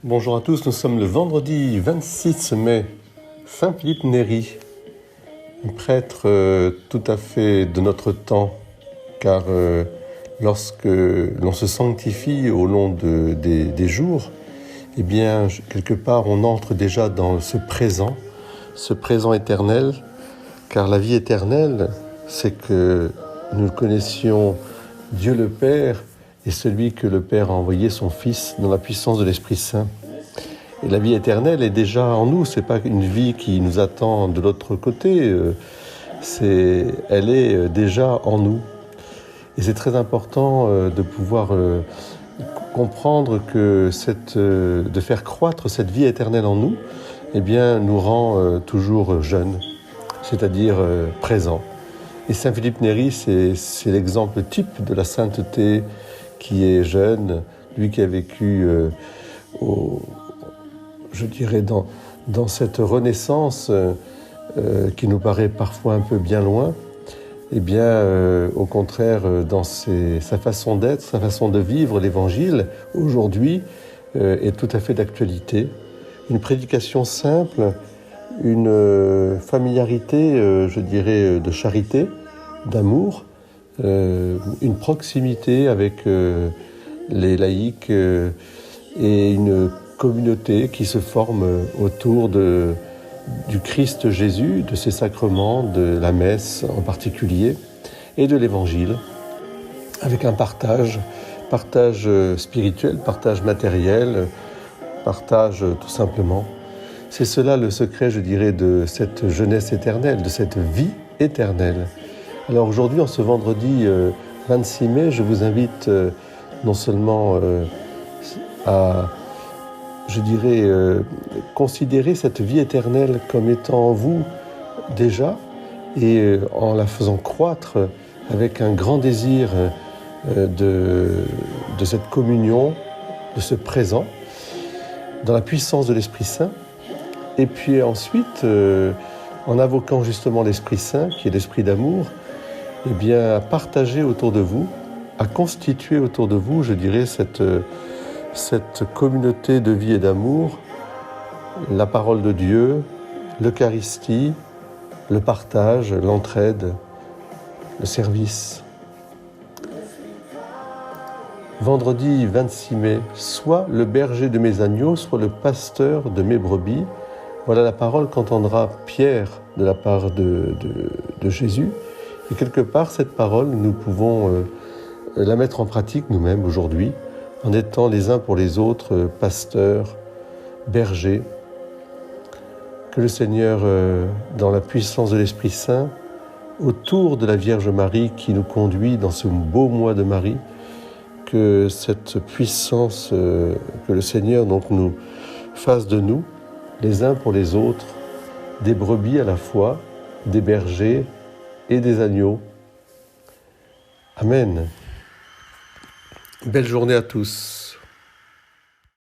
Bonjour à tous, nous sommes le vendredi 26 mai. Saint Philippe Néri, un prêtre tout à fait de notre temps, car lorsque l'on se sanctifie au long des jours, eh bien, quelque part, on entre déjà dans ce présent éternel, car la vie éternelle, c'est que nous connaissions Dieu le Père et celui que le Père a envoyé, son Fils, dans la puissance de l'Esprit Saint. Et la vie éternelle est déjà en nous, c'est pas une vie qui nous attend de l'autre côté, elle est déjà en nous. Et c'est très important de pouvoir comprendre que de faire croître cette vie éternelle en nous, eh bien, nous rend toujours jeunes, c'est-à-dire présents. Et Saint Philippe Néri, c'est l'exemple type de la sainteté qui est jeune, lui qui a vécu, je dirais, dans cette renaissance qui nous paraît parfois un peu bien loin. Eh bien, au contraire, dans sa façon d'être, sa façon de vivre l'Évangile, aujourd'hui, est tout à fait d'actualité. Une prédication simple, une familiarité, je dirais, de charité, d'amour, une proximité avec les laïcs et une communauté qui se forme autour du Christ Jésus, de ses sacrements, de la messe en particulier, et de l'Évangile, avec un partage spirituel, partage matériel, partage tout simplement. C'est cela le secret, je dirais, de cette jeunesse éternelle, de cette vie éternelle. Alors aujourd'hui, en ce vendredi 26 mai, je vous invite non seulement à, je dirais, considérer cette vie éternelle comme étant en vous déjà, et en la faisant croître avec un grand désir de cette communion, de ce présent, dans la puissance de l'Esprit Saint. Et puis ensuite, en invoquant justement l'Esprit Saint, qui est l'Esprit d'amour, eh bien, à partager autour de vous, à constituer autour de vous, je dirais, cette communauté de vie et d'amour, la parole de Dieu, l'Eucharistie, le partage, l'entraide, le service. Vendredi 26 mai, soit le berger de mes agneaux, soit le pasteur de mes brebis. Voilà la parole qu'entendra Pierre de la part de Jésus. Et quelque part, cette parole, nous pouvons la mettre en pratique nous-mêmes aujourd'hui, en étant les uns pour les autres pasteurs, bergers. Que le Seigneur, dans la puissance de l'Esprit Saint, autour de la Vierge Marie qui nous conduit dans ce beau mois de Marie, que cette puissance, que le Seigneur donc nous fasse de nous, les uns pour les autres, des brebis à la fois, des bergers et des agneaux. Amen. Belle journée à tous.